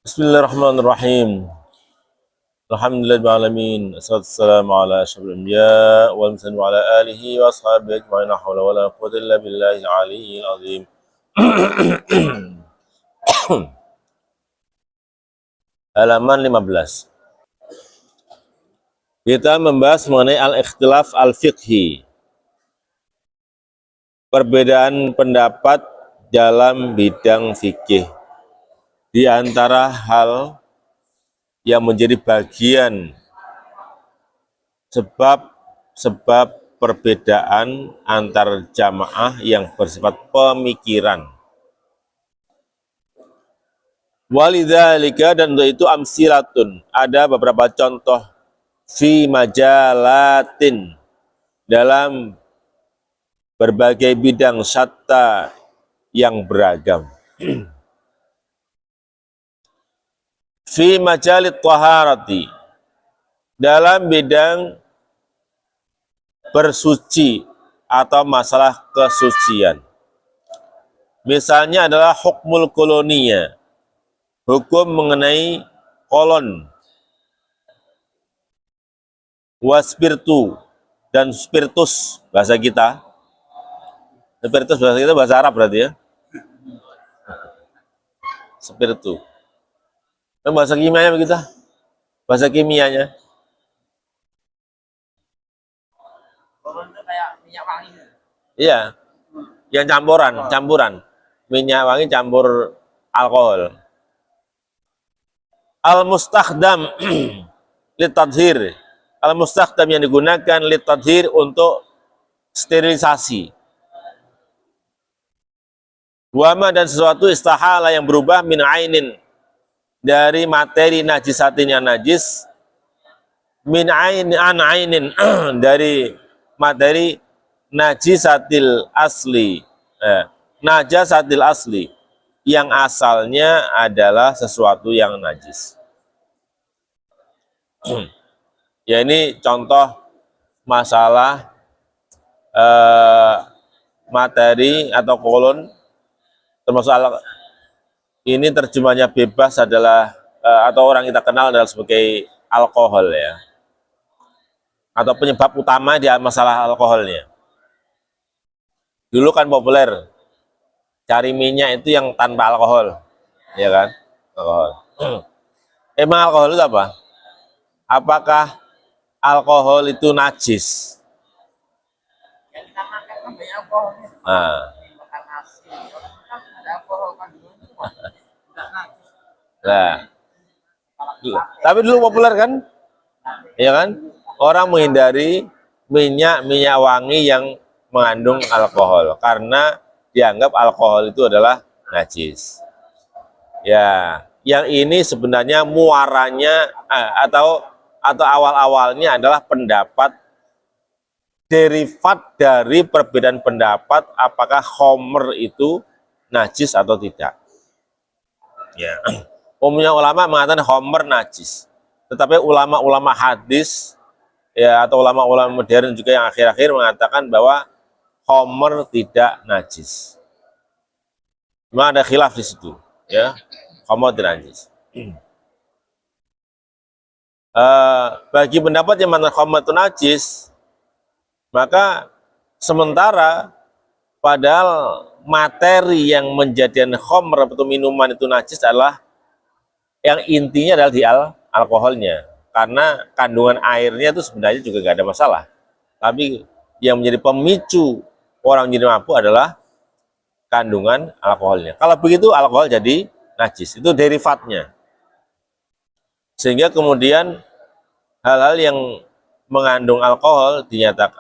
Bismillahirrahmanirrahim. Alhamdulillahirrahmanirrahim. Assalamualaikum ala asyrafil anbiya wal mursalin wa ala alihi wa ashabihi ajma'in. La haula wala quwwata illa billahil aliyyil azim. Halaman 15. Kita membahas mengenai al-ikhtilaf al-fiqhi. Perbedaan pendapat dalam bidang fikih. Di antara hal yang menjadi bagian sebab perbedaan antar jamaah yang bersifat pemikiran. Walidzalika, dan untuk itu amsilatun, ada beberapa contoh fi majalatin, dalam berbagai bidang syatta yang beragam. Fi majalit taharati, dalam bidang bersuci atau masalah kesucian. Misalnya adalah hukmul kolonia, hukum mengenai kolon, waspirtu, dan spiritus bahasa kita. Spiritus bahasa kita bahasa Arab berarti ya. Spiritu. Dan bahasa kimianya kita, bahasa kimianya. Kolon itu kayak minyak wangi. Iya, yang campuran. Minyak wangi campur alkohol. Al-mustakhdam litadhir. Al-mustakhdam yang digunakan litadhir untuk sterilisasi. Wama, dan sesuatu istahala yang berubah min ainin, dari materi najisatin yang najis, min ainin dari materi najisatil asli, najasatil asli, yang asalnya adalah sesuatu yang najis. Ya, ini contoh masalah materi atau kolon, termasuk ini terjemahnya bebas adalah atau orang kita kenal adalah sebagai alkohol ya, atau penyebab utama di masalah alkoholnya. Dulu kan populer cari minyak itu yang tanpa alkohol, ya kan? Alkohol. Emang alkohol itu apa? Apakah alkohol itu najis? Yang kita makan kan banyak alkoholnya. Nah, Makan nasi, kan ada alkohol kan dulu itu tidak najis. nah. Kalau kita Tapi dulu populer kan? Ya kan? Orang menghindari minyak wangi yang mengandung alkohol karena dianggap alkohol itu adalah najis. Ya, yang ini sebenarnya muaranya atau awal-awalnya adalah pendapat derivat dari perbedaan pendapat apakah khamr itu najis atau tidak. Ya. Umumnya ulama mengatakan khamr najis. Tetapi ulama-ulama hadis ya, atau ulama-ulama modern juga yang akhir-akhir mengatakan bahwa khamr tidak najis. Memang ada khilaf di situ, ya. Khamr tidak najis. Bagi pendapat yang mana khamr itu najis, maka sementara padahal materi yang menjadikan khamr atau minuman itu najis adalah yang intinya adalah di alkoholnya, karena kandungan airnya itu sebenarnya juga nggak ada masalah. Tapi yang menjadi pemicu orang menjadi mabuk adalah kandungan alkoholnya. Kalau begitu alkohol jadi najis, itu derivatnya. Sehingga kemudian hal-hal yang mengandung alkohol dinyatakan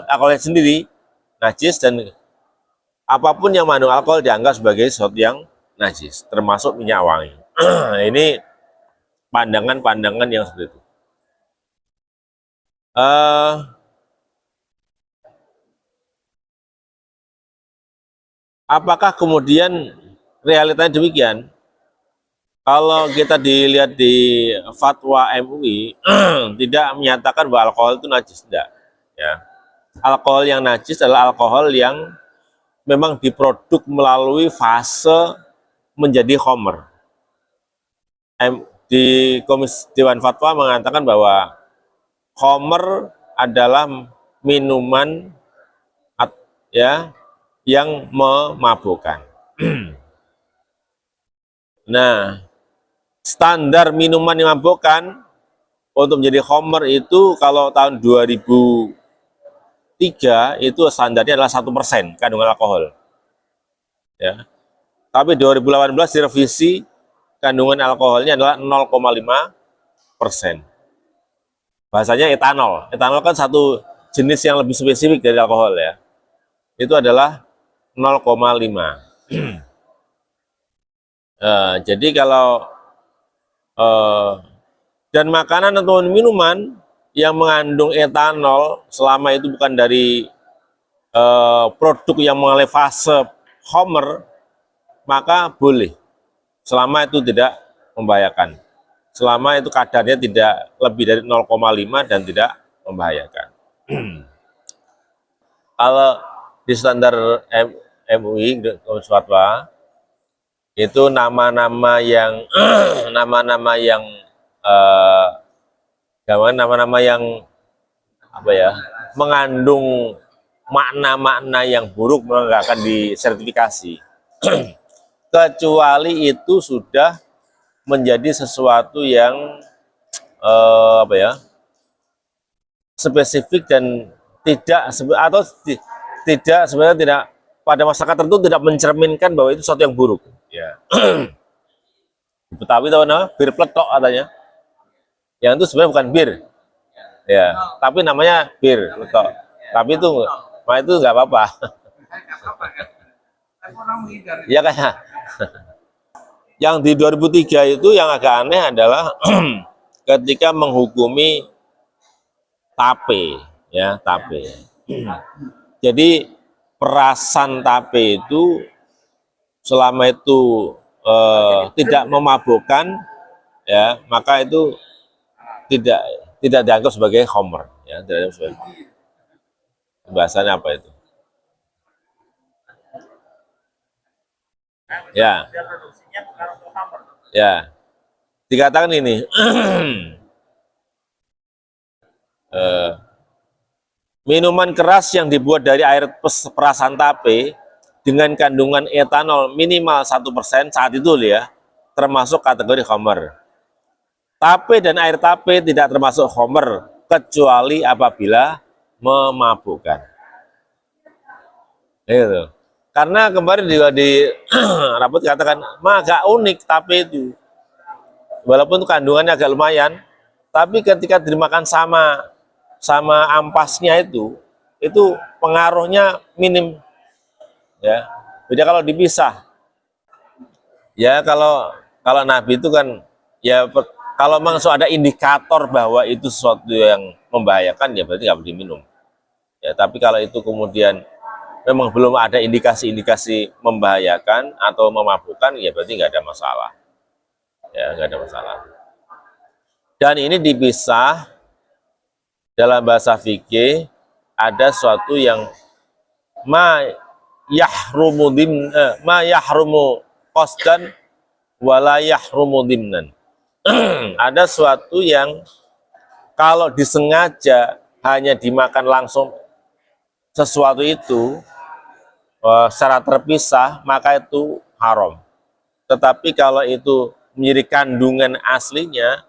alkoholnya sendiri najis, dan apapun yang mengandung alkohol dianggap sebagai sesuatu yang najis, termasuk minyak wangi. Ini pandangan-pandangan yang seperti itu. Apakah kemudian realitanya demikian? Kalau kita dilihat di fatwa MUI, tidak menyatakan bahwa alkohol itu najis, tidak. Ya. Alkohol yang najis adalah alkohol yang memang diproduk melalui fase menjadi khamr. di Komisi Dewan Fatwa mengatakan bahwa khamr adalah minuman ya yang memabukkan. Nah, standar minuman yang memabukkan untuk menjadi khamr itu kalau tahun 2003 itu standarnya adalah 1% kandungan alkohol. Ya. Tapi 2018 direvisi kandungan alkoholnya adalah 0,5%. Bahasanya etanol. Etanol kan satu jenis yang lebih spesifik dari alkohol ya. Itu adalah 0,5. Jadi kalau dan makanan atau minuman yang mengandung etanol selama itu bukan dari produk yang mengalami fase khamr, maka boleh selama itu tidak membahayakan, selama itu kadarnya tidak lebih dari 0,5 dan tidak membahayakan. Kalau di standar MUI Komisi Fatwa itu nama-nama yang nama-nama yang apa ya, mengandung makna-makna yang buruk nggak akan disertifikasi kecuali itu sudah menjadi sesuatu yang apa ya, spesifik dan tidak atau tidak sebenarnya tidak pada masyarakat tertentu tidak mencerminkan bahwa itu sesuatu yang buruk ya. Di Betawi tahu nama bir pletok katanya, yang itu sebenarnya bukan bir ya, tapi namanya bir pletok, tapi itu nggak apa-apa ya kayak yang di 2003 itu yang agak aneh adalah ketika menghukumi tape ya, tape. Jadi perasan tape itu selama itu tidak memabukkan ya, maka itu tidak dianggap sebagai khamr ya, tidak sebagai bahasanya apa itu ya, ya dikatakan ini minuman keras yang dibuat dari air perasan tape dengan kandungan etanol minimal 1% saat itu ya, termasuk kategori khamr. Tape dan air tape tidak termasuk khamr kecuali apabila memabukkan. Gitu. Karena kemarin juga di rapat katakan, agak unik tape itu. Walaupun kandungannya agak lumayan, tapi ketika dimakan sama ampasnya itu pengaruhnya minim ya. Beda kalau dipisah. Ya kalau Nabi itu kan ya, kalau memang ada indikator bahwa itu sesuatu yang membahayakan ya berarti nggak boleh diminum. Ya, tapi kalau itu kemudian memang belum ada indikasi-indikasi membahayakan atau memabukkan ya berarti nggak ada masalah. Ya, nggak ada masalah. Dan ini dipisah dalam bahasa fikih, ada suatu yang ma yahrumu qasdan wala yahrumu dimnan. Ada suatu yang kalau disengaja hanya dimakan langsung sesuatu itu secara terpisah maka itu haram. Tetapi kalau itu menjadi kandungan aslinya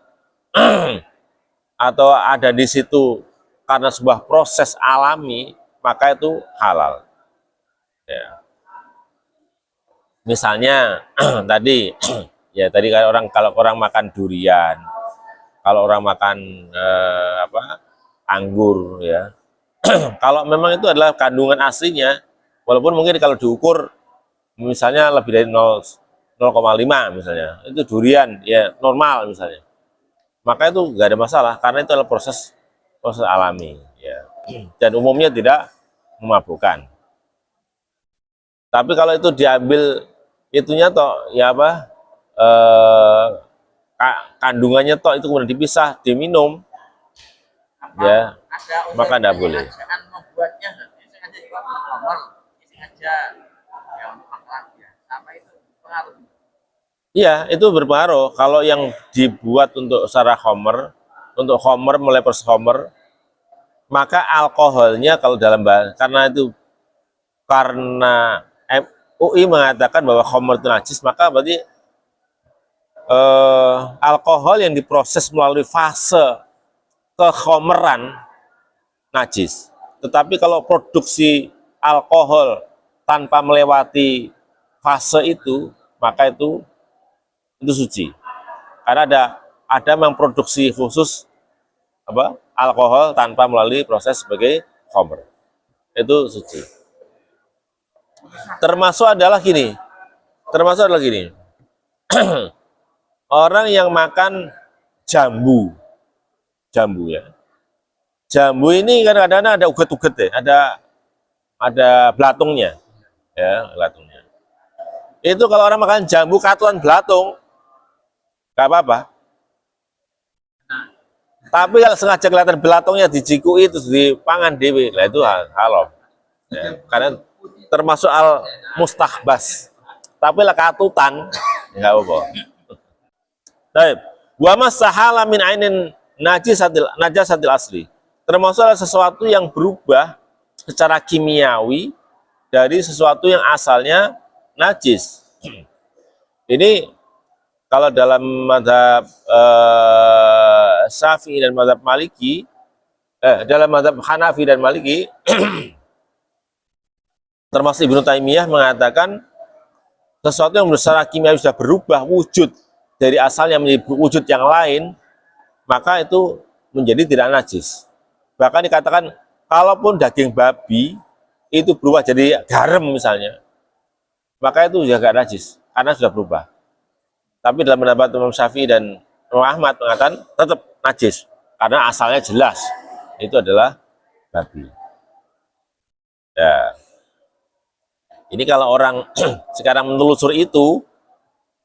atau ada di situ karena sebuah proses alami, maka itu halal. Ya. Misalnya tadi ya tadi kalau orang makan durian, kalau orang makan anggur ya, kalau memang itu adalah kandungan aslinya, walaupun mungkin kalau diukur misalnya lebih dari 0,5 misalnya, itu durian ya normal misalnya, maka itu nggak ada masalah karena itu adalah proses alami ya, dan umumnya tidak memabukkan. Tapi kalau itu diambil itunya toh ya apa kandungannya toh itu kemudian dipisah diminum ya, maka tidak boleh. Membuatnya sengaja juga nomor sengaja yang sama itu pengaruh. Iya, itu berpengaruh. Kalau yang dibuat untuk secara homer, untuk homer mulai proses homer, maka alkoholnya kalau dalam bahasa, karena UI mengatakan bahwa homer itu najis, maka berarti alkohol yang diproses melalui fase kehomeran najis. Tetapi kalau produksi alkohol tanpa melewati fase itu, maka itu suci. Karena ada memang produksi khusus alkohol tanpa melalui proses sebagai khamr. Itu suci. Termasuk adalah gini. Orang yang makan jambu ya. Jambu ini kadang-kadang ada uget-uget ya, ada belatungnya, ya, belatungnya. Itu kalau orang makan jambu katuan belatung, nggak apa-apa. Tapi kalau sengaja kelihatan belatungnya dijikui itu dipangan dewi, lah itu haram. Ya, karena termasuk al mustahbas. Tapi lah katutan, nggak apa-apa. Baik. Wa masahala min ainin najasatil asli. Termasuk sesuatu yang berubah secara kimiawi dari sesuatu yang asalnya najis. Ini kalau dalam mazhab Syafi'i dan mazhab Maliki, dalam mazhab Hanafi dan Maliki, termasuk Ibnu Taimiyah mengatakan sesuatu yang secara kimiawi sudah berubah wujud dari asalnya menjadi wujud yang lain, maka itu menjadi tidak najis. Bahkan dikatakan, kalaupun daging babi itu berubah jadi garam misalnya, maka itu juga tidak najis, karena sudah berubah. Tapi dalam pendapat Imam Syafi'i dan Imam Ahmad mengatakan tetap najis, karena asalnya jelas, itu adalah babi. Ya. Ini kalau orang sekarang menelusuri itu,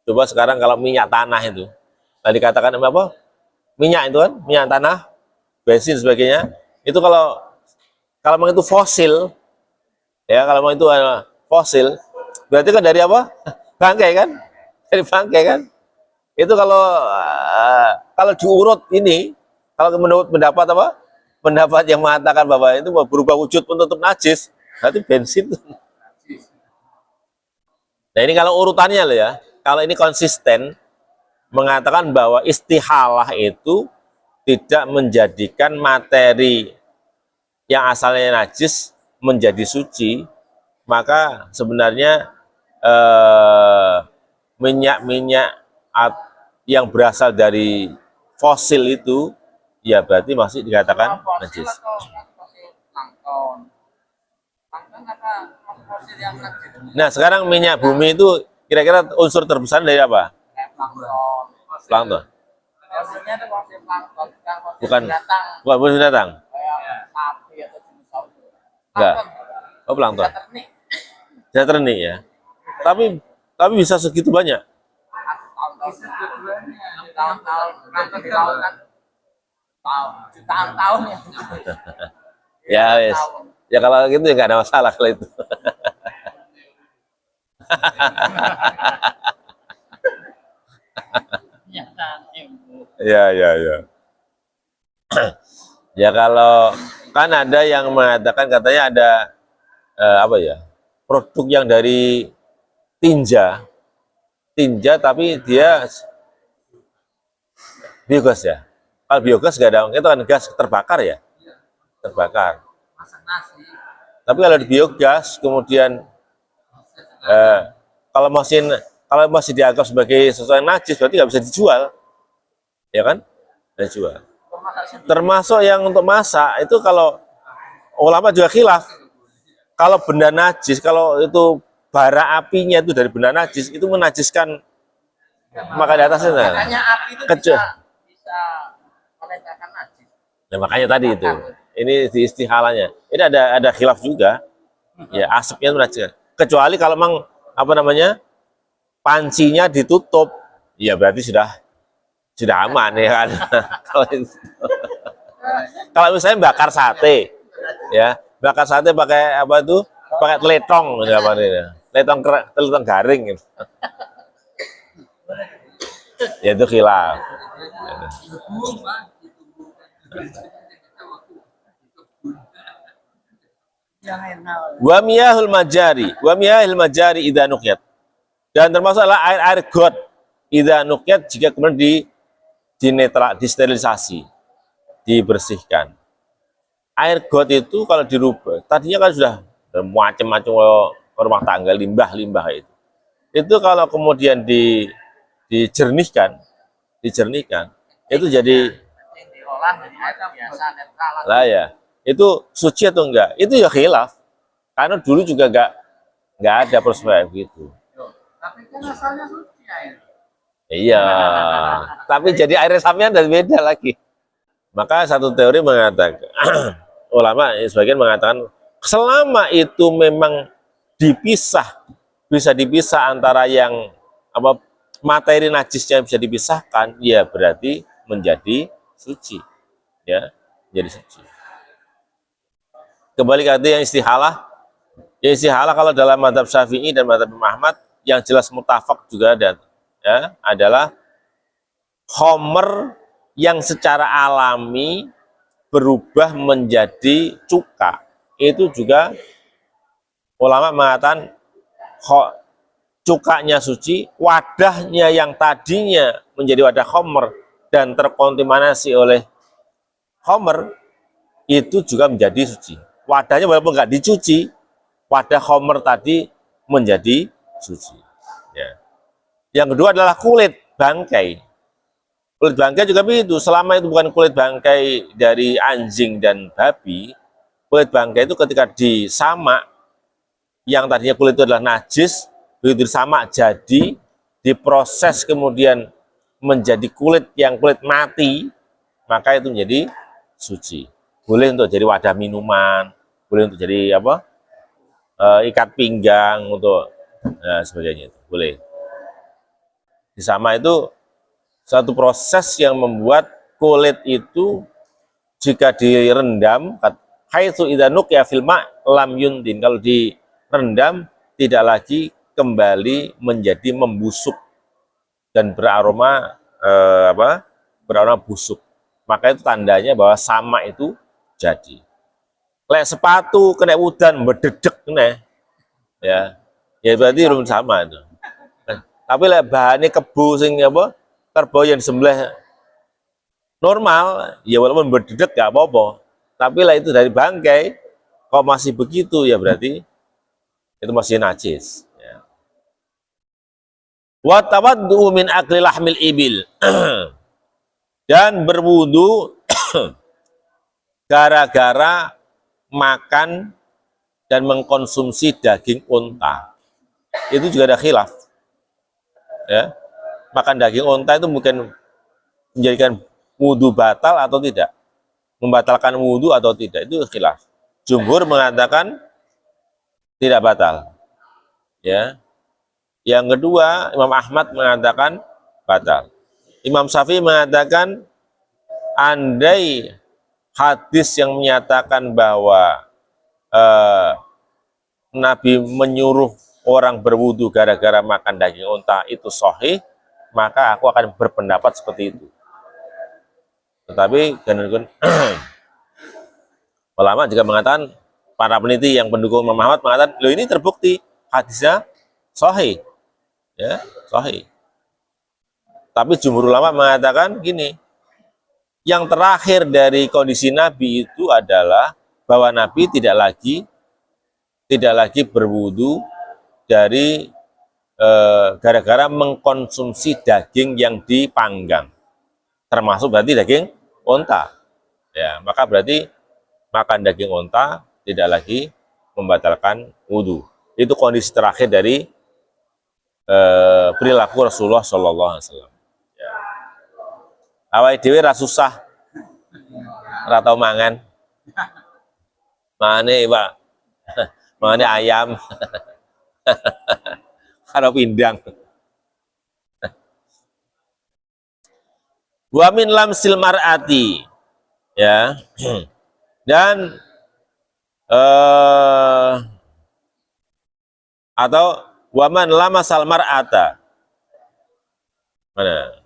coba sekarang kalau minyak tanah itu, tadi katakan apa? Minyak itu kan, minyak tanah, bensin sebagainya, itu kalau memang itu fosil, ya kalau memang itu fosil, berarti kan dari apa? Bangkai kan? Dari bangkai kan? Itu kalau diurut ini, kalau menurut pendapat apa? Pendapat yang mengatakan bahwa itu berubah wujud pun tetap najis, berarti bensin. Nah ini kalau urutannya loh ya, kalau ini konsisten mengatakan bahwa istihalah itu tidak menjadikan materi yang asalnya najis menjadi suci, maka sebenarnya minyak-minyak yang berasal dari fosil itu ya berarti masih dikatakan najis. Nah sekarang minyak bumi itu kira-kira unsur terbesar dari apa? Plankton. Bukan binatang. Enggak. Oh, plankton. Bisa ternik ya. Tapi bisa segitu banyak. Tahun-tahun ya. Ya wes. Ya kalau gitu ya nggak ada masalah kalau itu. Ya. Ya kalau kan ada yang mengatakan katanya ada produk yang dari tinja tapi dia biogas ya. Kalau biogas nggak ada, itu kan gas terbakar ya, terbakar. Tapi kalau di biogas kemudian kalau masih dianggap sebagai sesuatu yang najis berarti nggak bisa dijual, ya kan? Nggak dijual. Termasuk yang untuk masak itu kalau ulama juga khilaf. Kalau benda najis, kalau itu bara apinya itu dari benda najis, itu menajiskan maka di atasnya. Makanya api itu bisa meledakkan najis. Nah, makanya tadi itu. Ini di istihalanya. Ini ada khilaf juga. Ya, asapnya itu najis. Kecuali kalau memang pancinya ditutup, ya berarti sudah aman ya kan. Kalau misalnya bakar sate, ya bakar sate pakai apa itu? Pakai teletong, teletong garing gitu. Yaitu khilaf. Wa miyahul majari idza nuqyat. Dan termasuk adalah air-air got idza nuqyat jika kemudian disterilisasi, dibersihkan. Air got itu kalau dirubah, tadinya kan sudah macam-macam rumah tangga, limbah-limbah itu. Itu kalau kemudian dijernihkan, itu jadi Yang diolah jadi air biasa netral. lah ya. Itu suci atau enggak? Itu ya khilaf. Karena dulu juga enggak ada proses kayak gitu. Tapi kan asalnya suci air. Iya. Tapi jadi air resamnya dan beda lagi. Maka satu teori mengatakan, ulama sebagian mengatakan, selama itu memang bisa dipisah antara yang apa materi najisnya bisa dipisahkan, ya berarti menjadi suci, ya, jadi suci. Kembali ke yang istihalah, kalau dalam mazhab Syafi'i dan mazhab Ahmad yang jelas mutafak juga ada, ya, adalah khomer yang secara alami berubah menjadi cuka. Itu juga ulama mengatakan cukanya suci, wadahnya yang tadinya menjadi wadah khomer dan terkontaminasi oleh khomer itu juga menjadi suci. Wadahnya walaupun nggak dicuci, wadah khomer tadi menjadi suci. Ya. Yang kedua adalah kulit bangkai. Kulit bangkai juga begitu. Selama itu bukan kulit bangkai dari anjing dan babi, kulit bangkai itu ketika disamak, yang tadinya kulit itu adalah najis, begitu disamak jadi diproses kemudian menjadi kulit mati, maka itu menjadi suci. Boleh untuk jadi wadah minuman, boleh untuk jadi apa? Ikat pinggang untuk sebagainya itu boleh. Disamak itu satu proses yang membuat kulit itu jika direndam, haitsu idza nuqya fil ma' lam yundin, kalau direndam tidak lagi kembali menjadi membusuk dan beraroma beraroma busuk. Maka itu tandanya bahwa sama itu jadi. Lek sepatu kena udan berdedek kena, ya berarti belum sama itu. Tapi lek bahannya kebu sing apa? Kerbau yang disembelih normal, ya walaupun berdedek gak apa-apa. Tapi lah itu dari bangkai, kok masih begitu ya berarti itu masih najis. Ya. Wa tawaddu min akli lahmil ibil. Dan berwudu gara-gara makan dan mengkonsumsi daging unta. Itu juga ada khilaf. Ya. Makan daging unta itu mungkin menjadikan wudu batal atau tidak, membatalkan wudu atau tidak, itu khilaf. Jumhur mengatakan tidak batal, ya. Yang kedua, Imam Ahmad mengatakan batal. Imam Syafi'i mengatakan andai hadis yang menyatakan bahwa Nabi menyuruh orang berwudu gara-gara makan daging unta itu sahih, maka aku akan berpendapat seperti itu. Tetapi ulama juga mengatakan, para peneliti yang pendukung Imam Ahmad mengatakan, loh ini terbukti hadisnya sahih, ya sahih. Tapi jumhur ulama mengatakan gini, yang terakhir dari kondisi Nabi itu adalah bahwa Nabi tidak lagi berwudu dari gara-gara mengkonsumsi daging yang dipanggang, termasuk berarti daging unta. Ya, maka berarti makan daging unta tidak lagi membatalkan wudhu. Itu kondisi terakhir dari perilaku Rasulullah Shallallahu Alaihi Wasallam. Ya. Awal dewi rasusah, ratau mangan, mane pak, mane ayam, karo pindang. Wa min lamsil mar'ati, ya. Dan atau waman lama salmar ata, mana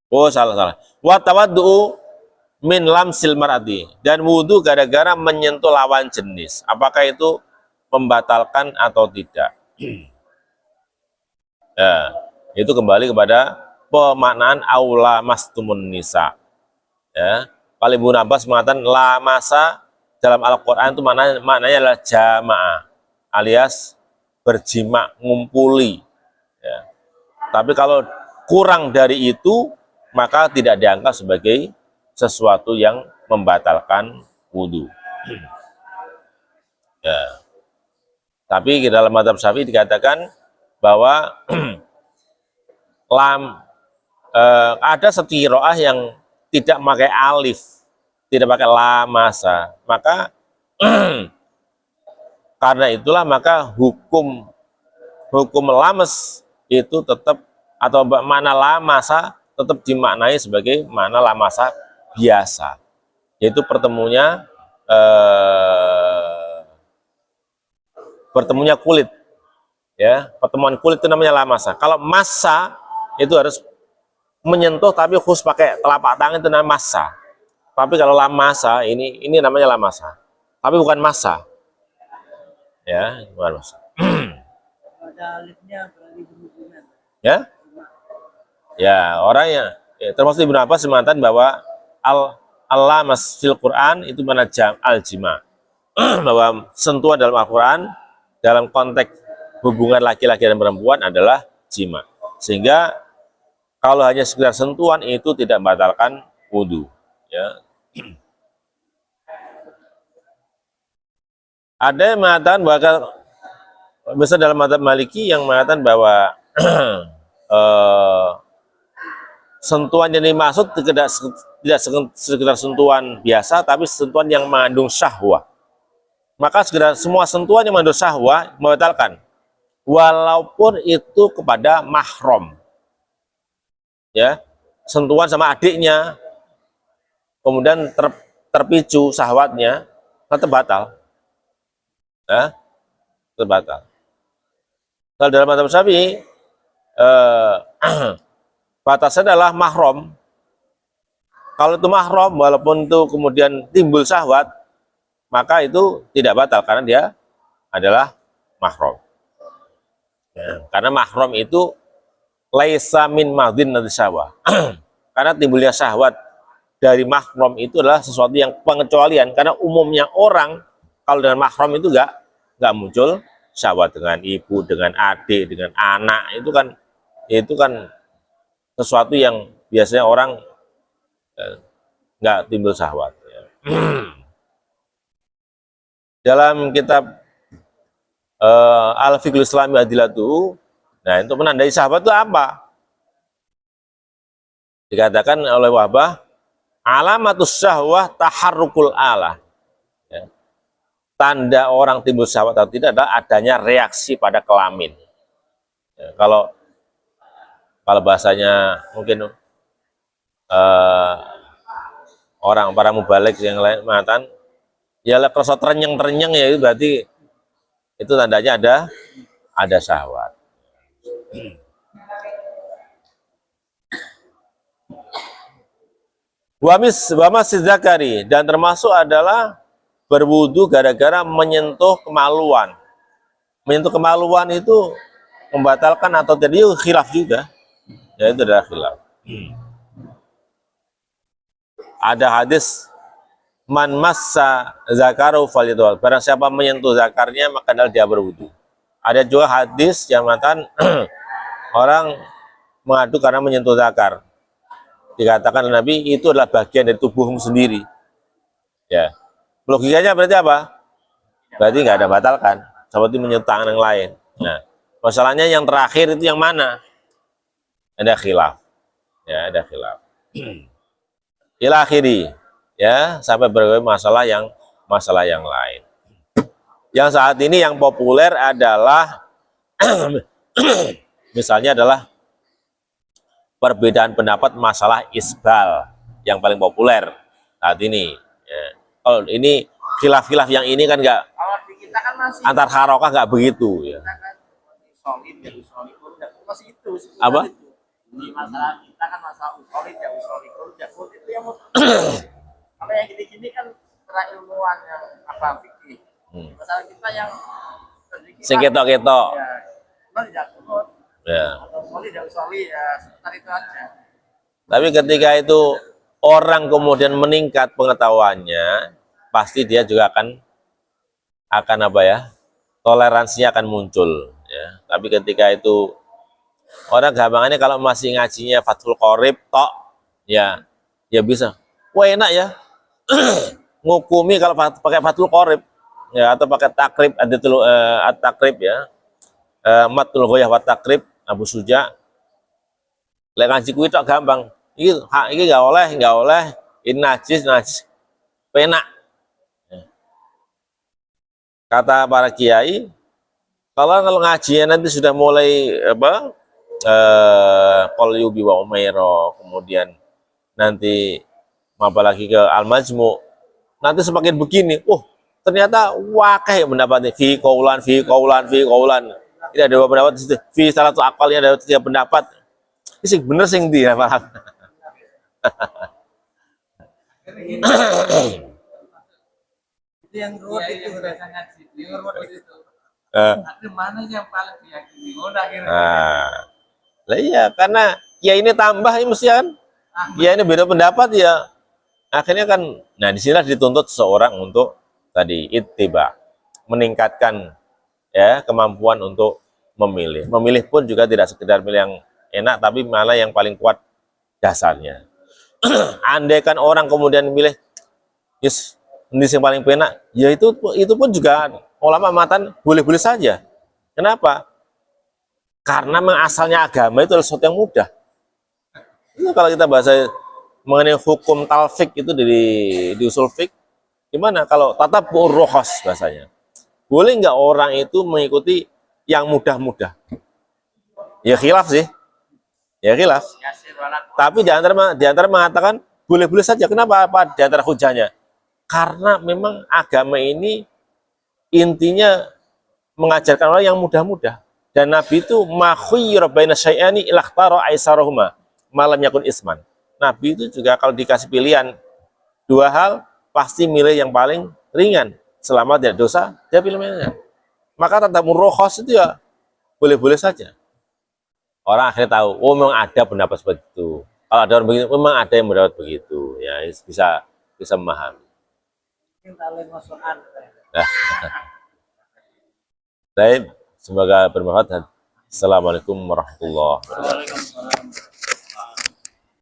Oh, salah. Wa tawaddu min lamsil mar'ati, dan wudu gara-gara menyentuh lawan jenis. Apakah itu membatalkan atau tidak? Ya, itu kembali kepada pemaknaan aula mastumun nisa. Ya, kalau Ibnu Abbas mengatakan la masa dalam Al-Quran itu maknanya adalah jamaah, alias berjima, ngumpuli. Ya. Tapi kalau kurang dari itu, maka tidak dianggap sebagai sesuatu yang membatalkan wudhu. Ya. Tapi di dalam mazhab Syafi'i dikatakan bahwa ada satu qiraah yang tidak pakai alif, tidak pakai lamasa, maka karena itulah maka hukum lames itu tetap, atau makna lamasa tetap dimaknai sebagai makna lamasa biasa, yaitu bertemunya kulit, ya, pertemuan kulit itu namanya lamasa. Kalau massa itu harus menyentuh tapi khusus pakai telapak tangan, itu namanya massa. Tapi kalau lamasa ini namanya lamasa, tapi bukan massa, ya, bukan massa. Ya, ya, orangnya ya, termasuk Ibnu Abbas mengatakan bahwa al-lamas fil Quran itu mana al-jima, bahwa sentuhan dalam Al-Quran dalam konteks hubungan laki-laki dan perempuan adalah jima, sehingga kalau hanya sekedar sentuhan itu tidak membatalkan wudhu. Ya. Ada yang mengatakan bahwa misalnya dalam mazhab Maliki yang mengatakan bahwa sentuhan yang dimaksud tidak sekedar sentuhan biasa, tapi sentuhan yang mengandung syahwah. Maka semua sentuhan yang mengandung syahwah membatalkan, walaupun itu kepada mahram. Ya, sentuhan sama adiknya, kemudian terpicu syahwatnya, tetap batal. Ya, tetap batal. Kalau dalam mazhab Syafi'i, batasnya adalah mahram. Kalau itu mahram, walaupun itu kemudian timbul syahwat, maka itu tidak batal karena dia adalah mahram. Ya, karena mahram itu laisa min madin syahwat. Karena timbulnya syahwat dari mahram itu adalah sesuatu yang pengecualian, karena umumnya orang kalau dengan mahram itu nggak muncul syahwat dengan ibu, dengan adik, dengan anak, itu kan sesuatu yang biasanya orang nggak timbul syahwat. Ya. Dalam kitab Al-Fiqhul Islami Adilatu, nah untuk menandai syahwat itu apa? Dikatakan oleh Wahbah, alamatus syahwah taharrukul alah. Ya. Tanda orang timbul syahwat atau tidak adalah adanya reaksi pada kelamin. Ya, kalau bahasanya mungkin orang para mubalik yang lain mengatakan, ya kalau terenyang ya itu berarti itu tandanya ada syahwat. Wamas zakari, dan termasuk adalah berwudu gara-gara menyentuh kemaluan. Menyentuh kemaluan itu membatalkan atau tidak, khilaf juga. Ya, itu adalah khilaf. Ada hadis man massa zakaru falyatawad, barang siapa menyentuh zakarnya maka adalah dia berwudu. Ada juga hadis yang mengatakan orang mengadu karena menyentuh zakar. Dikatakan oleh Nabi itu adalah bagian dari tubuhmu sendiri. Ya, logikanya berarti apa? Berarti nggak ada batalkan, seperti menyentuh tangan yang lain. Nah, masalahnya yang terakhir itu yang mana? Ada khilaf. Ya, ada khilaf. Ila akhiri, ya, sampai berbagai masalah yang lain. Yang saat ini yang populer adalah misalnya adalah perbedaan pendapat masalah isbal yang paling populer saat ini. Ya. Kalau ini khilaf-khilaf yang ini kan nggak, Kalau di kita kan masih antar harokah nggak begitu ya. kita kan solid, jadi solid masih itu. Apa? Di masalah kita kan masalah solid ya. Kalau yang gini-gini kan secara ilmuwan yang apa fikih. Masalah kita yang sedikit Sing lah. ketok-ketok. Ya, cuma tidak kunut Ya. atau soli tidak soli ya sekitar itu aja. Tapi ketika itu orang kemudian meningkat pengetahuannya, pasti dia juga akan apa ya? Toleransinya akan muncul ya. Tapi ketika itu orang gampangannya kalau masih ngajinya Fathul Qorib tok ya ya bisa. Wah enak ya. Ngukumi kalau pakai Fathul Qorib ya atau pakai takrib ada at-takrib ya. Matul Ghoyah wa takrib Abu Suja. Lek ngaji kuwi tok gampang. Iki enggak oleh, ini najis. Penak. Kata para kiai, kalau ngajinya nanti sudah mulai apa? Qul yubi wa umairo, kemudian nanti apalagi ke Al-Majmu, nanti semakin begini, ternyata wakih mendapatnya fi qaulan. Tidak ada dua pendapat di situ. Fi salah satu akalnya ada 3 pendapat. Ini sih bener sing ndi ya, paham? Itu yang ruwet itu biasanya yang ruwet itu. Akhirnya mana yang paling diyakini? Udah akhirnya. Lah iya, karena ya ini tambah ini mesti kan. Ya ini beda pendapat ya. Akhirnya kan, nah disinilah dituntut seorang untuk tadi ittiba, meningkatkan ya kemampuan untuk memilih. Memilih pun juga tidak sekedar milih yang enak, tapi malah yang paling kuat dasarnya. Andaikan orang kemudian milih, yes, ini yang paling penak, ya itu pun juga ulama matan boleh-boleh saja. Kenapa? Karena mengasalnya agama itu adalah sesuatu yang mudah. Itu kalau kita bahasa mengenai hukum talfik itu di usul fik, gimana kalau tatabur rohos bahasanya? Boleh nggak orang itu mengikuti yang mudah-mudah? Ya khilaf sih, ya khilaf. Tapi di antara mengatakan boleh-boleh saja. Kenapa? Apa di antara hujahnya? Karena memang agama ini intinya mengajarkan orang yang mudah-mudah. Dan Nabi itu makhuyyir baina syai'ani ilakhtara aisarahuma malam yakun isman. Nabi itu juga kalau dikasih pilihan 2 hal, pasti milih yang paling ringan. Selama tidak dosa, dia pilih yang. Maka tadabur rohos itu ya boleh-boleh saja. Orang akhirnya tahu, memang ada pendapat seperti itu. Kalau ada orang begitu, memang ada yang mendapat begitu. Ya bisa memahami. Baik, semoga bermanfaat. Assalamualaikum warahmatullahi wabarakatuh.